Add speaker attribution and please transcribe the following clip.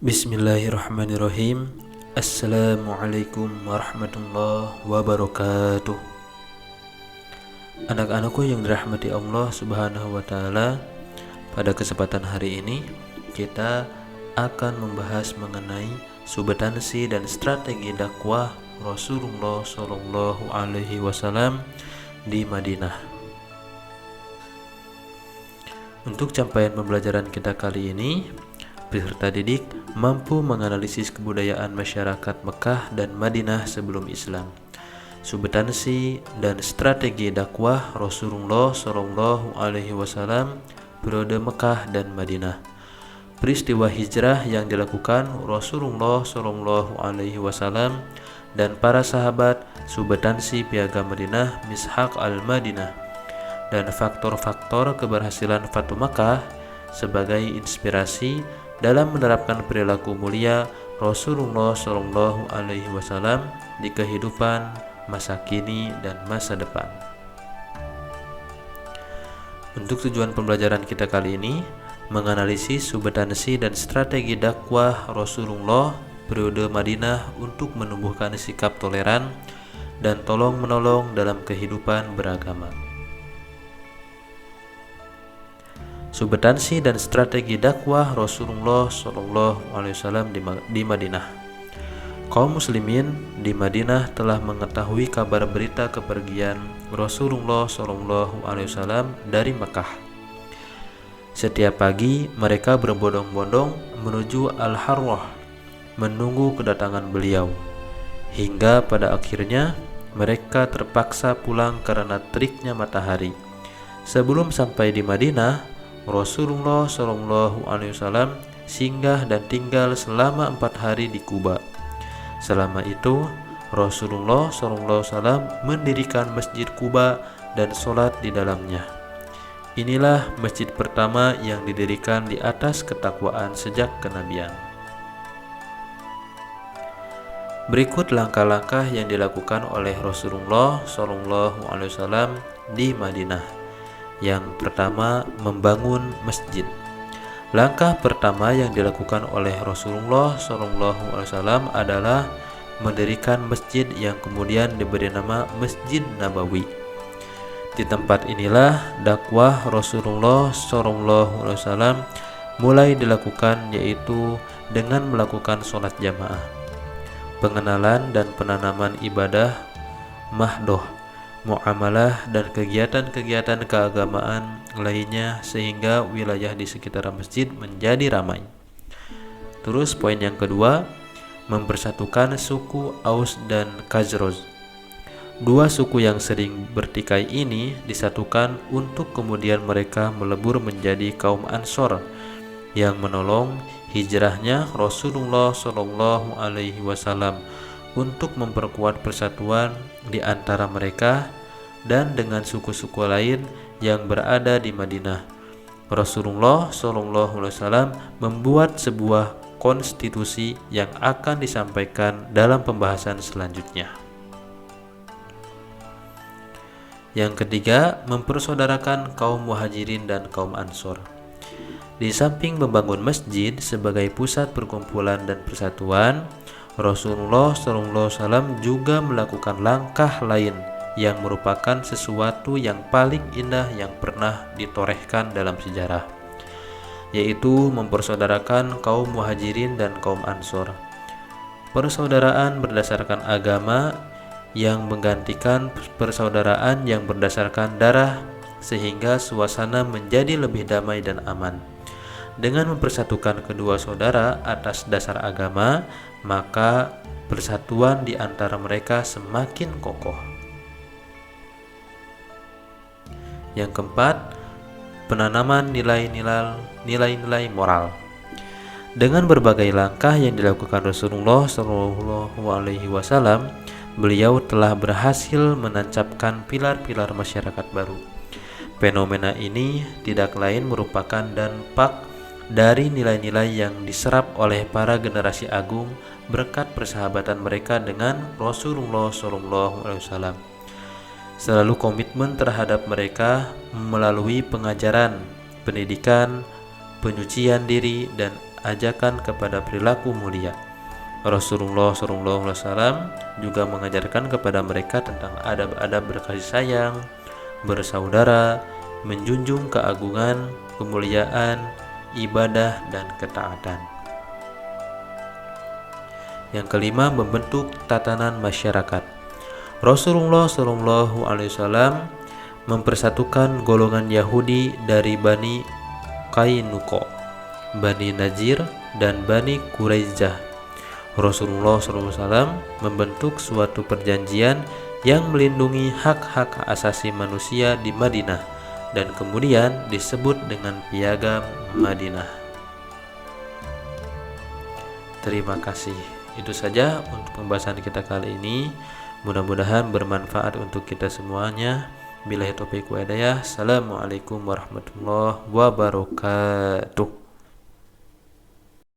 Speaker 1: Bismillahirrahmanirrahim. Assalamualaikum warahmatullahi wabarakatuh. Anak-anakku yang dirahmati Allah Subhanahu wa taala, pada kesempatan hari ini kita akan membahas mengenai substansi dan strategi dakwah Rasulullah Shallallahu alaihi wasallam di Madinah. Untuk capaian pembelajaran kita kali ini, peserta didik mampu menganalisis kebudayaan masyarakat Mekah dan Madinah sebelum Islam, substansi dan strategi dakwah Rasulullah Shallallahu alaihi wasallam periode Mekah dan Madinah, peristiwa hijrah yang dilakukan Rasulullah Shallallahu alaihi wasallam dan para sahabat, substansi piagam Madinah Mishaq al-Madinah, dan faktor-faktor keberhasilan Fatu Makkah sebagai inspirasi dalam menerapkan perilaku mulia Rasulullah Shallallahu alaihi wasallam di kehidupan masa kini dan masa depan. Untuk tujuan pembelajaran kita kali ini, menganalisis substansi dan strategi dakwah Rasulullah periode Madinah untuk menumbuhkan sikap toleran dan tolong-menolong dalam kehidupan beragama. Substansi dan strategi dakwah Rasulullah Shallallahu alaihi wasallam di Madinah. Kaum muslimin di Madinah telah mengetahui kabar berita kepergian Rasulullah Shallallahu alaihi wasallam dari Mekah. Setiap pagi mereka berbondong-bondong menuju Al-Harrah menunggu kedatangan beliau, hingga pada akhirnya mereka terpaksa pulang karena teriknya matahari. Sebelum sampai di Madinah, Rasulullah Shallallahu alaihi wasallam singgah dan tinggal selama 4 hari di Quba. Selama itu Rasulullah Shallallahu alaihi wasallam mendirikan Masjid Quba dan sholat di dalamnya. Inilah masjid pertama yang didirikan di atas ketakwaan sejak kenabian. Berikut langkah-langkah yang dilakukan oleh Rasulullah Shallallahu alaihi wasallam di Madinah. Yang pertama, membangun masjid. Langkah pertama yang dilakukan oleh Rasulullah SAW adalah mendirikan masjid yang kemudian diberi nama Masjid Nabawi. Di tempat inilah dakwah Rasulullah SAW mulai dilakukan, yaitu dengan melakukan sholat jamaah, pengenalan dan penanaman ibadah mahdoh, muamalah dan kegiatan-kegiatan keagamaan lainnya, sehingga wilayah di sekitar masjid menjadi ramai. Terus poin yang kedua, mempersatukan suku Aus dan Khazraj. Dua suku yang sering bertikai ini disatukan untuk kemudian mereka melebur menjadi kaum Ansor yang menolong hijrahnya Rasulullah Shallallahu alaihi wasallam untuk memperkuat persatuan di antara mereka dan dengan suku-suku lain yang berada di Madinah. Rasulullah SAW membuat sebuah konstitusi yang akan disampaikan dalam pembahasan selanjutnya. Yang ketiga, mempersaudarakan kaum Muhajirin dan kaum Ansor. Di samping membangun masjid sebagai pusat perkumpulan dan persatuan, Rasulullah SAW juga melakukan langkah lain yang merupakan sesuatu yang paling indah yang pernah ditorehkan dalam sejarah, yaitu mempersaudarakan kaum Muhajirin dan kaum Ansor. Persaudaraan berdasarkan agama yang menggantikan persaudaraan yang berdasarkan darah, sehingga suasana menjadi lebih damai dan aman. Dengan mempersatukan kedua saudara atas dasar agama, maka persatuan di antara mereka semakin kokoh. Yang keempat, penanaman nilai-nilai moral. Dengan berbagai langkah yang dilakukan Rasulullah Shallallahu alaihi wasallam, beliau telah berhasil menancapkan pilar-pilar masyarakat baru. Fenomena ini tidak lain merupakan dampak dari nilai-nilai yang diserap oleh para generasi agung berkat persahabatan mereka dengan Rasulullah SAW. Selalu komitmen terhadap mereka melalui pengajaran, pendidikan, penyucian diri, dan ajakan kepada perilaku mulia. Rasulullah SAW juga mengajarkan kepada mereka tentang adab-adab berkasih sayang, bersaudara, menjunjung keagungan, kemuliaan, ibadah, dan ketaatan. Yang kelima, membentuk tatanan masyarakat. Rasulullah SAW mempersatukan golongan Yahudi dari Bani Qainuqa, Bani Najir, dan Bani Quraisyah. Rasulullah SAW membentuk suatu perjanjian yang melindungi hak-hak asasi manusia di Madinah dan kemudian disebut dengan Piagam Madinah. Terima kasih. Itu saja untuk pembahasan kita kali ini. Mudah-mudahan bermanfaat untuk kita semuanya. Billahi taufiq wa hidayah. Assalamualaikum warahmatullahi wabarakatuh.